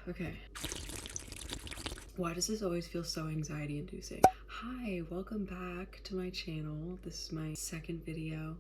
Okay. Why does this always feel so anxiety inducing? Hi, welcome back to my channel. This is my second video.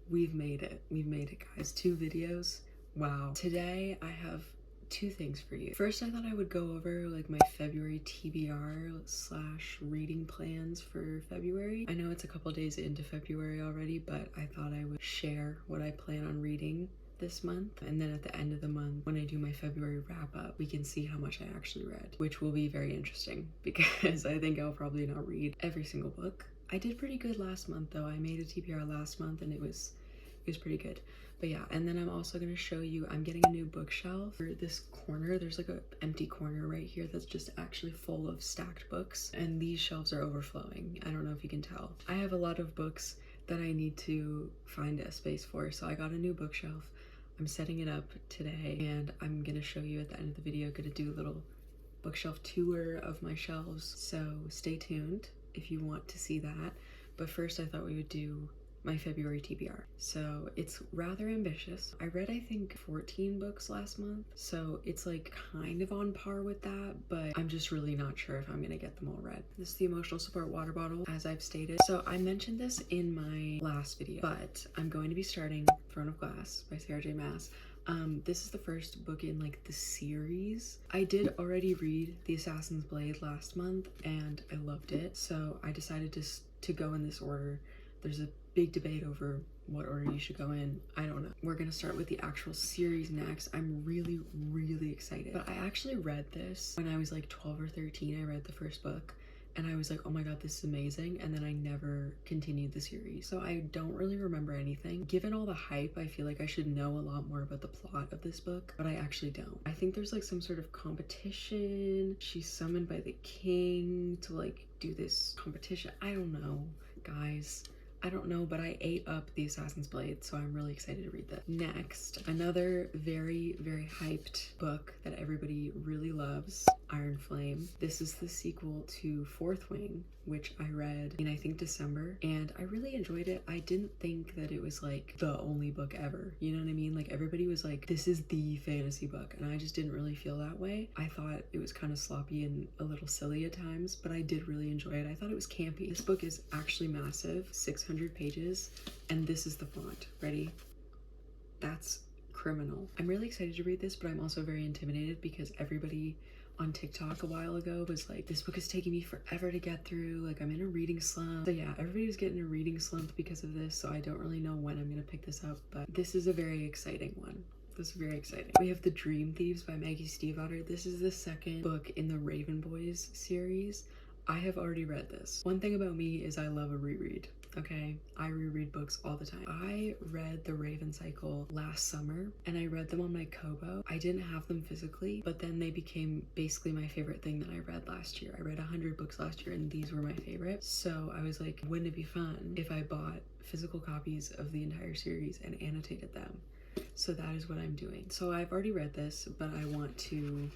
We've made it. We've made it, guys. 2 videos. Wow. Today I have 2 things for you. First, I thought I would go over like my February TBR slash reading plans for February. I know it's a couple days into February already, but I thought I would share what I plan on reading this month, and then at the end of the month when I do my February wrap up, we can see how much I actually read, which will be very interesting because I think I'll probably not read every single book. I did pretty good last month though. I made a TBR last month and it was pretty good. But yeah, and then I'm also going to show you, I'm getting a new bookshelf for this corner. There's like an empty corner right here that's just actually full of stacked books, and these shelves are overflowing. I don't know if you can tell. I have a lot of books that I need to find a space for, so I got a new bookshelf. I'm setting it up today and I'm gonna show you at the end of the video. Gonna do a little bookshelf tour of my shelves, so stay tuned if you want to see that. But first I thought we would do my February TBR. So it's rather ambitious. I read I think 14 books last month, so it's like kind of on par with that, but I'm just really not sure if I'm gonna get them all read. This is the emotional support water bottle, as I've stated. So I mentioned this in my last video, but I'm going to be starting Throne of Glass by Sarah J Maas. This is the first book in like the series. I did already read The Assassin's Blade last month and I loved it, so I decided to go in this order. There's a big debate over what order you should go in. I don't know. We're gonna start with the actual series next. I'm really excited. But I actually read this when I was like 12 or 13. I read the first book and I was like, oh my god, this is amazing. And then I never continued the series. So I don't really remember anything. Given all the hype, I feel like I should know a lot more about the plot of this book, but I actually don't. I think there's like some sort of competition. She's summoned by the king to like do this competition. I don't know, guys. I don't know, but I ate up The Assassin's Blade, so I'm really excited to read that. Next, another very hyped book that everybody really loves, Iron Flame. This is the sequel to Fourth Wing, which I read in I think December, and I really enjoyed it. I didn't think that it was like the only book ever, you know what I mean? Like everybody was like, this is the fantasy book, and I just didn't really feel that way. I thought it was kind of sloppy and a little silly at times, but I did really enjoy it. I thought it was campy. This book is actually massive, 600 pages, and this is the font. Ready? That's criminal. I'm really excited to read this, but I'm also very intimidated because everybody on TikTok a while ago was like, this book is taking me forever to get through, like I'm in a reading slump. So yeah, everybody was getting a reading slump because of this, so I don't really know when I'm gonna pick this up, but this is a very exciting one. This is very exciting. We have The Dream Thieves by Maggie Stiefvater. This is the second book in the Raven Boys series. I have already read this. One thing about me is I love a reread. Okay, I reread books all the time. I read the Raven Cycle last summer and I read them on my Kobo. I didn't have them physically, but then they became basically my favorite thing that I read last year. I read 100 books last year and these were my favorite. So I was like, wouldn't it be fun if I bought physical copies of the entire series and annotated them? So that is what I'm doing. So I've already read this, but I want to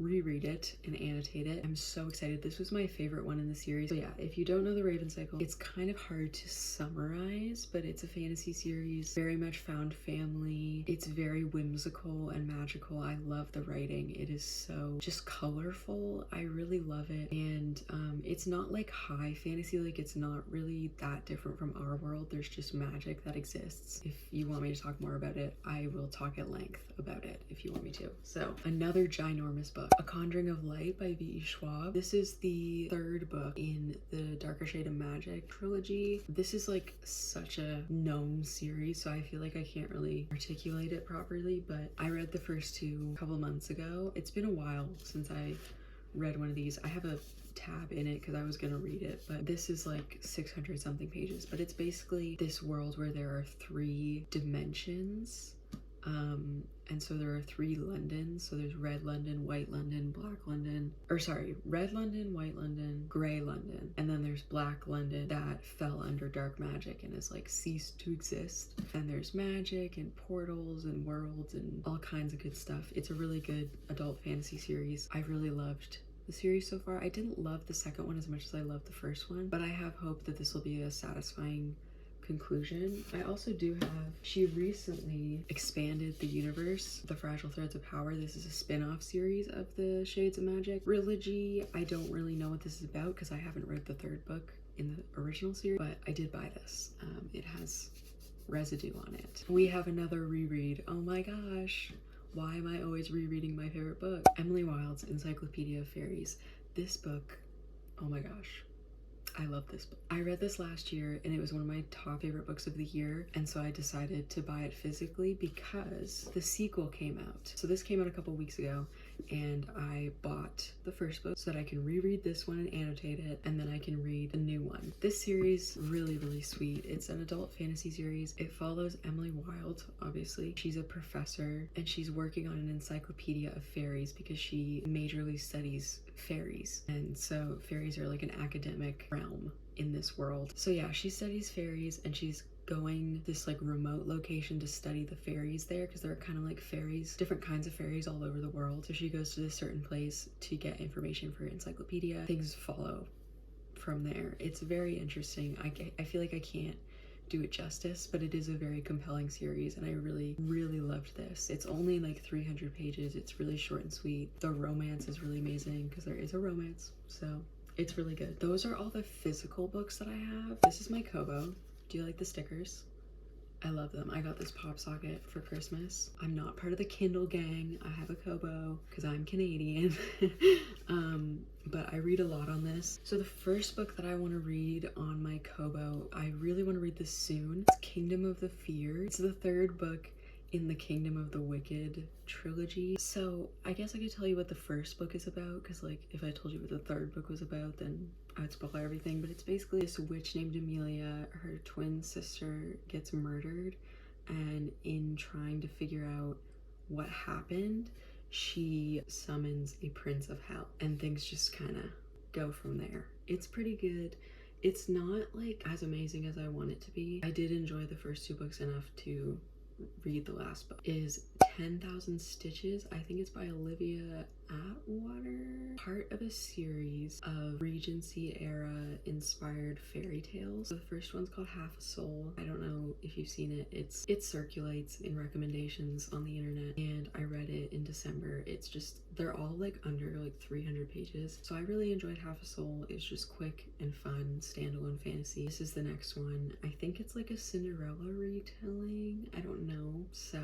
reread it and annotate it. I'm so excited. This was my favorite one in the series. So yeah, if you don't know the Raven Cycle, it's kind of hard to summarize, but it's a fantasy series, very much found family. It's very whimsical and magical. I love the writing. It is so just colorful. I really love it. And it's not like high fantasy, like it's not really that different from our world. There's just magic that exists. If you want me to talk more about it, I will talk at length about it if you want me to. So another ginormous book, A Conjuring of Light by V.E. Schwab. This is the third book in the Darker Shade of Magic trilogy. This is like such a known series, so I feel like I can't really articulate it properly, but I read the first 2 a couple months ago. It's been a while since I read one of these. I have a tab in it because I was gonna read it, but this is like 600 something pages, but it's basically this world where there are 3 dimensions. And so there are 3 Londons. So there's Red London, White London, Black London, or sorry, Red London, White London, Gray London. And then there's Black London that fell under dark magic and has like ceased to exist. And there's magic and portals and worlds and all kinds of good stuff. It's a really good adult fantasy series. I've really loved the series so far. I didn't love the second one as much as I loved the first one, but I have hope that this will be a satisfying conclusion. I also do have, she recently expanded the universe, The Fragile Threads of Power. This is a spin-off series of the Shades of Magic trilogy. I don't really know what this is about because I haven't read the third book in the original series, but I did buy this. It has residue on it. We have another reread. Oh my gosh. Why am I always rereading my favorite book? Emily Wilde's Encyclopedia of Fairies. This book, oh my gosh. I love this book. I read this last year and it was one of my top favorite books of the year, and so I decided to buy it physically because the sequel came out. So this came out a couple weeks ago and I bought the first book so that I can reread this one and annotate it, and then I can read the new one. This series, really sweet. It's an adult fantasy series. It follows Emily Wilde, obviously. She's a professor and she's working on an encyclopedia of fairies because she majorly studies fairies, and so fairies are like an academic realm in this world. So yeah, she studies fairies and she's going this like remote location to study the fairies there because there are kind of like fairies, different kinds of fairies all over the world. So she goes to this certain place to get information for her encyclopedia. Things follow from there. It's very interesting. I feel like I can't do it justice, but it is a very compelling series and I really loved this. It's only like 300 pages. It's really short and sweet. The romance is really amazing because there is a romance, so it's really good. Those are all the physical books that I have. This is my Kobo. Do you like the stickers? I love them. I got this pop socket for Christmas. I'm not part of the Kindle gang. I have a Kobo because I'm Canadian. But I read a lot on this. So the first book that I want to read on my Kobo, I really want to read this soon. It's Kingdom of the Fear. It's the third book in the Kingdom of the Wicked trilogy. So I guess I could tell you what the first book is about, because like if I told you what the third book was about, then I'd spoil everything. But it's basically this witch named Amelia. Her twin sister gets murdered, and in trying to figure out what happened, she summons a prince of hell, and things just kind of go from there. It's pretty good. It's not like as amazing as I want it to be. I did enjoy the first two books enough to read the last book. Is 10,000 Stitches. I think it's by Olivia Atwater. Part of a series of Regency era inspired fairy tales. So the first one's called Half a Soul. I don't know if you've seen it. It circulates in recommendations on the internet, and I read it in December. It's just, they're all like under like 300 pages. So I really enjoyed Half a Soul. It's just quick and fun standalone fantasy. This is the next one. I think it's like a Cinderella retelling. I don't know. So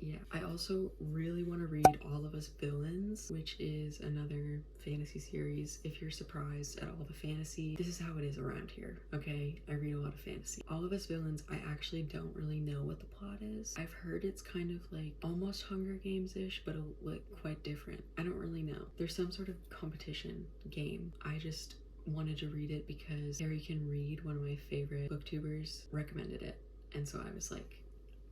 yeah, I also really want to read All of Us Villains, which is another fantasy series. If you're surprised at all the fantasy, this is how it is around here, okay? I read a lot of fantasy. All of Us Villains, I actually don't really know what the plot is. I've heard it's kind of like almost Hunger Games-ish, but like quite different. I don't really know. There's some sort of competition game. I just wanted to read it because Harry Can Read, one of my favorite booktubers, recommended it. And so I was like,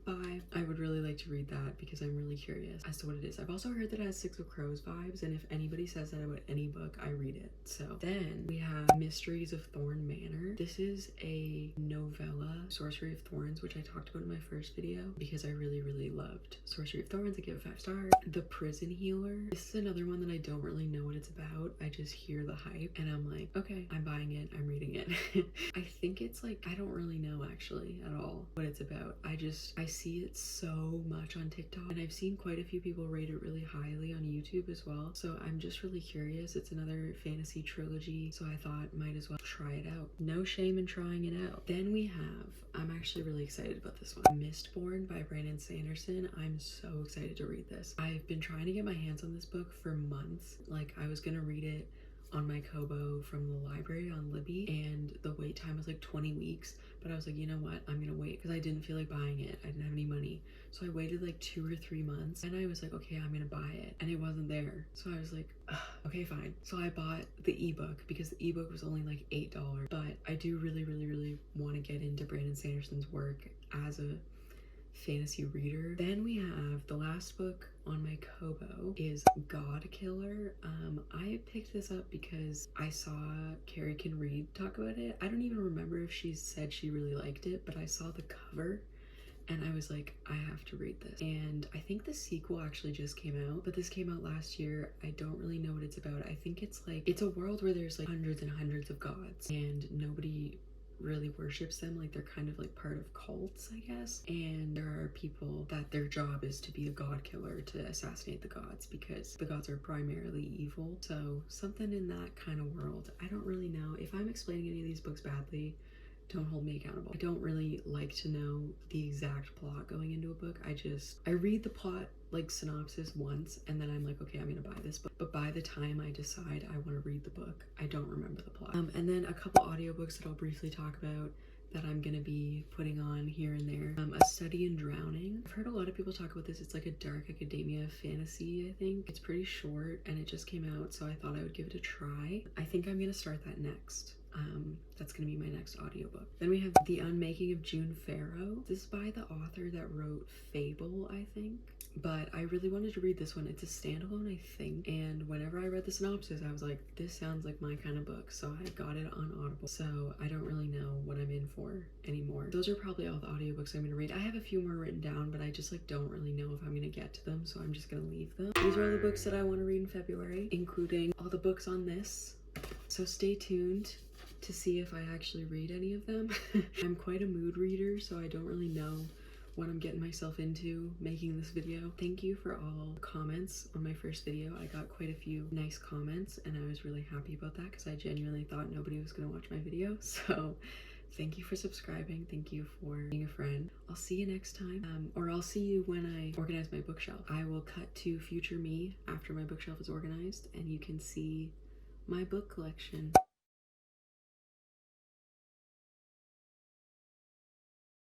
bye. I would really like to read that because I'm really curious as to what it is. I've also heard that it has Six of Crows vibes, and if anybody says that about any book, I read it. So then we have Mysteries of Thorn Manor. This is a novella, Sorcery of Thorns, which I talked about in my first video because I really loved Sorcery of Thorns. I give it 5 stars. The Prison Healer. This is another one that I don't really know what it's about. I just hear the hype and I'm like, okay, I'm buying it, I'm reading it. I think it's like, I don't really know actually at all what it's about. I see it so much on TikTok, and I've seen quite a few people rate it really highly on YouTube as well. So I'm just really curious. It's another fantasy trilogy, so I thought might as well try it out. No shame in trying it out. Then we have, I'm actually really excited about this one, Mistborn by Brandon Sanderson. I'm so excited to read this. I've been trying to get my hands on this book for months. Like I was gonna read it on my Kobo from the library on Libby, and the wait time was like 20 weeks, but I was like, you know what, I'm gonna wait because I didn't feel like buying it. I didn't have any money, so I waited like 2 or 3 months, and I was like, okay, I'm gonna buy it, and it wasn't there. So I was like, okay, fine. So I bought the ebook because the ebook was only like $8, but I do really want to get into Brandon Sanderson's work as a fantasy reader. Then we have the last book on my Kobo is God Killer. I picked this up because I saw Carrie Can Read talk about it. I don't even remember if she said she really liked it, but I saw the cover and I was like, I have to read this. And I think the sequel actually just came out, but this came out last year. I don't really know what it's about. I think it's like, it's a world where there's like hundreds and hundreds of gods and nobody really worships them, like they're kind of like part of cults, I guess. And there are people that their job is to be a god killer, to assassinate the gods, because the gods are primarily evil. So something in that kind of world. I don't really know. If I'm explaining any of these books badly, don't hold me accountable. I don't really like to know the exact plot going into a book. I read the plot like synopsis once and then I'm like, okay, I'm gonna buy this book. But by the time I decide I want to read the book, I don't remember the plot. And then a couple audiobooks that I'll briefly talk about that I'm gonna be putting on here and there. A Study in Drowning. I've heard a lot of people talk about this. It's like a dark academia fantasy, I think. It's pretty short and it just came out, so I thought I would give it a try. I think I'm gonna start that next. That's gonna be my next audiobook. Then we have The Unmaking of June Farrow. This is by the author that wrote Fable, I think. But I really wanted to read this one. It's a standalone, I think. And whenever I read the synopsis, I was like, this sounds like my kind of book. So I got it on Audible. So I don't really know what I'm in for anymore. Those are probably all the audiobooks I'm gonna read. I have a few more written down, but I just like don't really know if I'm gonna get to them. So I'm just gonna leave them. These are all the books that I want to read in February, including all the books on this. So stay tuned to see if I actually read any of them. I'm quite a mood reader, so I don't really know what I'm getting myself into making this video. Thank you for all comments on my first video. I got quite a few nice comments and I was really happy about that because I genuinely thought nobody was gonna watch my video. So thank you for subscribing. Thank you for being a friend. I'll see you next time, or I'll see you when I organize my bookshelf. I will cut to future me after my bookshelf is organized and you can see my book collection.